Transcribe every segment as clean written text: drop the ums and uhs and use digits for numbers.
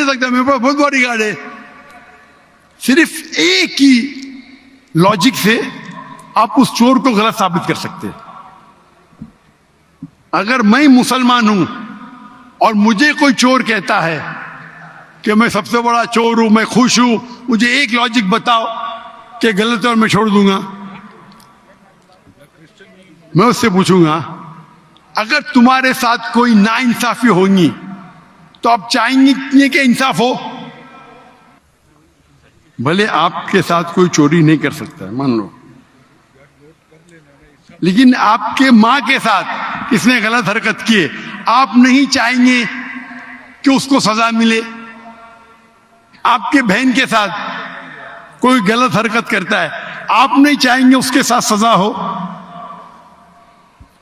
سکتا, میرے پاس بہت باڈی گارڈ ہے. صرف ایک ہی لاجک سے آپ اس چور کو غلط ثابت کر سکتے. اگر میں مسلمان ہوں اور مجھے کوئی چور کہتا ہے کہ میں سب سے بڑا چور ہوں, میں خوش ہوں, مجھے ایک لاجک بتاؤ کہ غلط ہے اور میں چھوڑ دوں گا. میں اس سے پوچھوں گا اگر تمہارے ساتھ کوئی ناانصافی ہوگی تو آپ چاہیں گے کہ انصاف ہو؟ بھلے آپ کے ساتھ کوئی چوری نہیں کر سکتا ہے مان لو, لیکن آپ کے ماں کے ساتھ کس نے غلط حرکت کی ہے, آپ نہیں چاہیں گے کہ اس کو سزا ملے. آپ کے بہن کے ساتھ کوئی غلط حرکت کرتا ہے, آپ نہیں چاہیں گے اس کے ساتھ سزا ہو.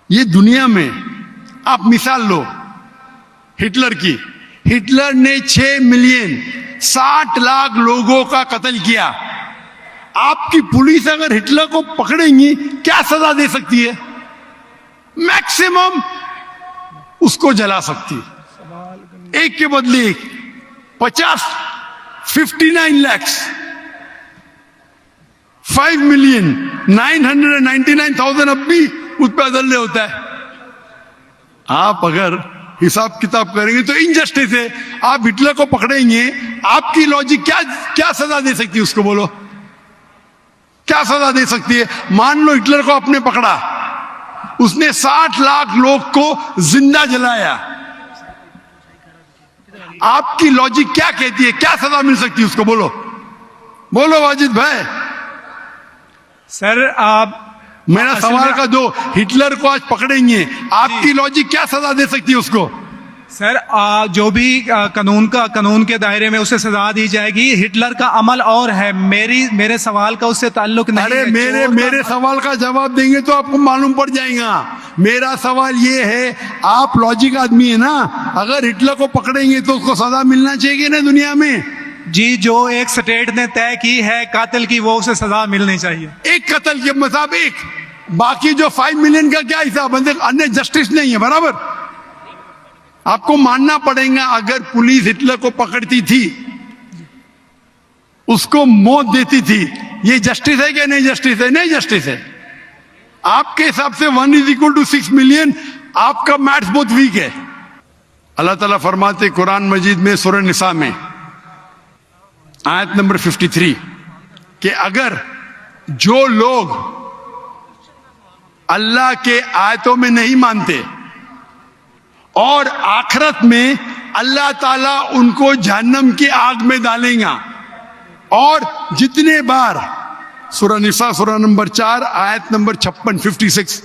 یہ دنیا میں آپ مثال لو ہٹلر کی. ہٹلر نے 6 ملین 60 لاکھ لوگوں کا قتل کیا. آپ کی پولیس اگر ہٹلر کو پکڑیں گی کیا سزا دے سکتی ہے؟ میکسیمم اس کو جلا سکتی, ایک کے بدلے ایک. 59 lakhs 5,999,000 اب بھی اس پہ عدل ہوتا ہے. آپ اگر حساب کتاب کریں گے تو انجسٹس ہے. آپ ہٹلر کو پکڑیں گے, آپ کی لاجک کیا سزا دے سکتی ہے اس کو؟ بولو کیا سزا دے سکتی ہے؟ مان لو ہٹلر کو آپ نے پکڑا, اس نے 60 لاکھ لوگ کو زندہ جلایا, آپ کی لاجک کیا کہتی ہے؟ کیا سزا مل سکتی ہے اس کو؟ بولو بولو واجد بھائی. سر آپ میرا سوال کا دو, ہٹلر کو آج پکڑیں گے, آپ کی لاجک کیا سزا دے سکتی ہے اس کو؟ سر جو بھی قانون کے دائرے میں اسے سزا دی جائے گی. ہٹلر کا عمل اور ہے, میرے سوال کا اس سے تعلق نہیں. ارے میرے سوال کا جواب دیں گے تو آپ کو معلوم پڑ جائے گا. میرا سوال یہ ہے, آپ لاجک آدمی ہے نا, اگر ہٹلر کو پکڑیں گے تو اس کو سزا ملنا چاہیے نا دنیا میں. جی جو ایک سٹیٹ نے طے کی ہے قاتل کی, وہ اسے سزا ملنی چاہیے. ایک قتل کے مطابق ایک, باقی جو 5 ملین کا کیا حساب ہے؟ جسٹس نہیں ہے برابر. آپ کو ماننا پڑے گا اگر پولیس ہٹلر کو پکڑتی تھی, اس کو موت دیتی تھی, یہ جسٹس ہے کہ نہیں جسٹس ہے؟ نہیں جسٹس ہے. آپ کے حساب سے 1:6 ملین, آپ کا میتھس بہت ویک ہے. اللہ تعالیٰ فرماتے قرآن مجید میں سورہ نساء میں آیت نمبر 53 کہ اگر جو لوگ اللہ کے آیتوں میں نہیں مانتے اور آخرت میں اللہ تعالیٰ ان کو جہنم کی آگ میں ڈالیں گا, اور جتنے بار سورہ نساء سورہ نمبر 4 آیت نمبر 56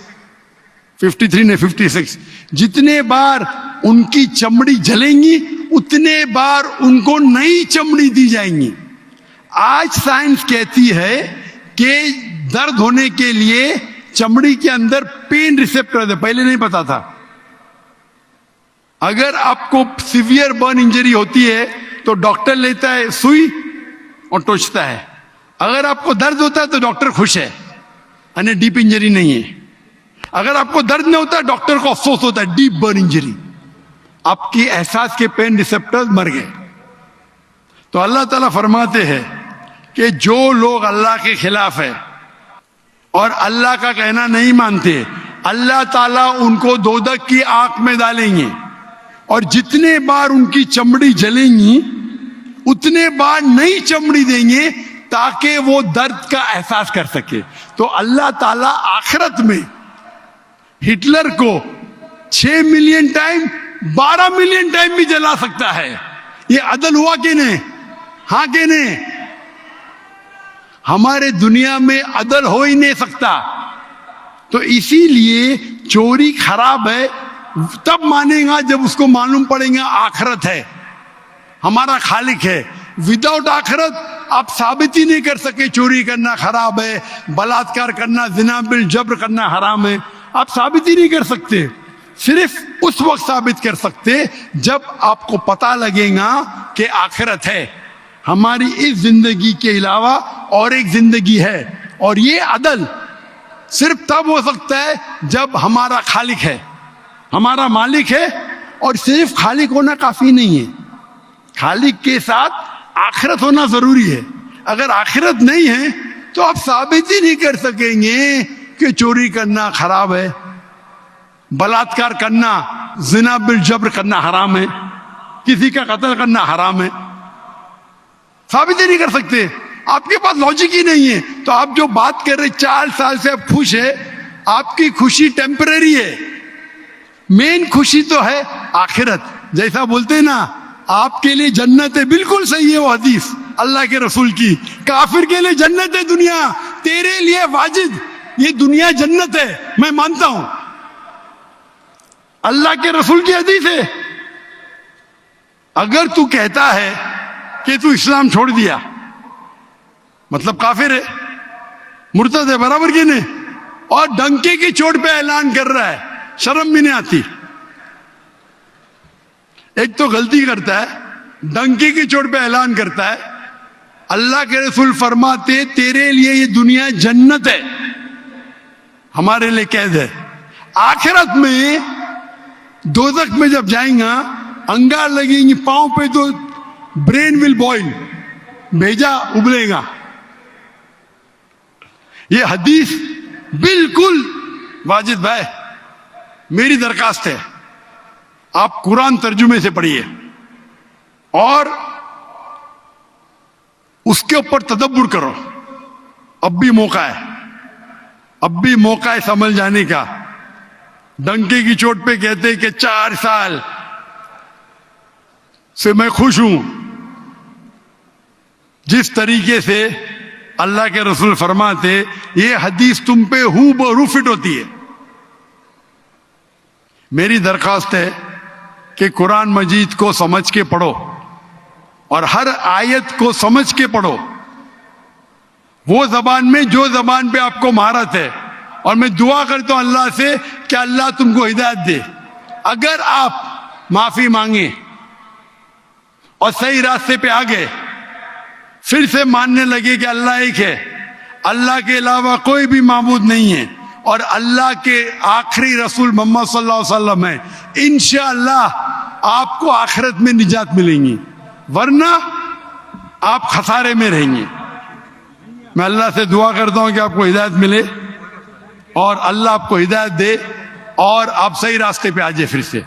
53 نے 56, جتنے بار ان کی چمڑی جلیں گی اتنے بار ان کو نئی چمڑی دی جائیں گی. آج سائنس کہتی ہے کہ درد ہونے کے لیے چمڑی کے اندر پین ریسپٹر ہے, پہلے نہیں پتا تھا. اگر آپ کو سیویئر برن انجری ہوتی ہے تو ڈاکٹر لیتا ہے سوئی اور ٹوچتا ہے. اگر آپ کو درد ہوتا ہے تو ڈاکٹر خوش ہے, یعنی ڈیپ انجری نہیں ہے. اگر آپ کو درد نہیں ہوتا ڈاکٹر کو افسوس ہوتا ہے, ڈیپ برن انجری, آپ کی احساس کے پین ریسپٹر مر گئے. تو اللہ تعالیٰ فرماتے ہیں کہ جو لوگ اللہ کے خلاف ہے اور اللہ کا کہنا نہیں مانتے, اللہ تعالیٰ ان کو دوزخ کی آگ میں ڈالیں گے, اور جتنے بار ان کی چمڑی جلیں گی اتنے بار نئی چمڑی دیں گے تاکہ وہ درد کا احساس کر سکے. تو اللہ تعالیٰ آخرت میں ہٹلر کو 6 ملین ٹائم 12 ملین ٹائم بھی جلا سکتا ہے. یہ عدل ہوا کہ نہیں؟ ہاں کہ نہیں؟ ہمارے دنیا میں عدل ہو ہی نہیں سکتا. تو اسی لیے چوری خراب ہے, تب مانے گا جب اس کو معلوم پڑے گا آخرت ہے, ہمارا خالق ہے. وداؤٹ آخرت آپ ثابت ہی نہیں کر سکے چوری کرنا خراب ہے, بلاತ್ಕಾರ کرنا, زنا بالجبر کرنا حرام ہے. آپ ثابت ہی نہیں کر سکتے. صرف اس وقت ثابت کر سکتے جب آپ کو پتا لگے گا کہ آخرت ہے, ہماری اس زندگی کے علاوہ اور ایک زندگی ہے. اور یہ عدل صرف تب ہو سکتا ہے جب ہمارا خالق ہے, ہمارا مالک ہے. اور صرف خالق ہونا کافی نہیں ہے, خالق کے ساتھ آخرت ہونا ضروری ہے. اگر آخرت نہیں ہے تو آپ ثابت ہی نہیں کر سکیں گے کہ چوری کرنا خراب ہے, بلاತ್ಕಾರ کرنا, زنا بالجبر کرنا حرام ہے, کسی کا قتل کرنا حرام ہے. ثابت ہی نہیں کر سکتے, آپ کے پاس لاجک ہی نہیں ہے. تو آپ جو بات کر رہے 4 سال سے آپ خوش ہے, آپ کی خوشی ٹیمپریری ہے, مین خوشی تو ہے آخرت. جیسا بولتے ہیں نا آپ کے لیے جنت ہے, بالکل صحیح ہے وہ حدیث اللہ کے رسول کی. کافر کے لیے جنت ہے دنیا, تیرے لیے واجد یہ دنیا جنت ہے, میں مانتا ہوں. اللہ کے رسول کی حدیث ہے. اگر تو کہتا ہے کہ تو اسلام چھوڑ دیا مطلب کافر ہے, مرتد ہے, برابر کی نہیں, اور ڈنکے کی چوٹ پہ اعلان کر رہا ہے, شرم بھی نہیں آتی. ایک تو غلطی کرتا ہے, ڈنکے کی چوٹ پہ اعلان کرتا ہے. اللہ کے رسول فرماتے تیرے لیے یہ دنیا جنت ہے, ہمارے لیے قید ہے. آخرت میں دوزخ میں جب جائیں گا انگار لگیں گی پاؤں پہ تو برین ول بوائل, بھیجا ابلے گا. یہ حدیث بالکل واجد بھائی میری درخواست ہے آپ قرآن ترجمے سے پڑھیے اور اس کے اوپر تدبر کرو. اب بھی موقع ہے, اب بھی موقع ہے سمجھ جانے کا. ڈنکے کی چوٹ پہ کہتے کہ 4 سال سے میں خوش ہوں. جس طریقے سے اللہ کے رسول فرماتے یہ حدیث تم پہ ہو بہو فٹ ہوتی ہے. میری درخواست ہے کہ قرآن مجید کو سمجھ کے پڑھو اور ہر آیت کو سمجھ کے پڑھو, وہ زبان میں جو زبان پہ آپ کو مہارت ہے. اور میں دعا کرتا ہوں اللہ سے کہ اللہ تم کو ہدایت دے. اگر آپ معافی مانگیں اور صحیح راستے پہ آ گئے, پھر سے ماننے لگے کہ اللہ ایک ہے, اللہ کے علاوہ کوئی بھی معبود نہیں ہے, اور اللہ کے آخری رسول محمد صلی اللہ علیہ وسلم ہے, انشاءاللہ آپ کو آخرت میں نجات ملیں گی, ورنہ آپ خسارے میں رہیں گے. میں اللہ سے دعا کرتا ہوں کہ آپ کو ہدایت ملے اور اللہ آپ کو ہدایت دے اور آپ صحیح راستے پہ آ جائے پھر سے.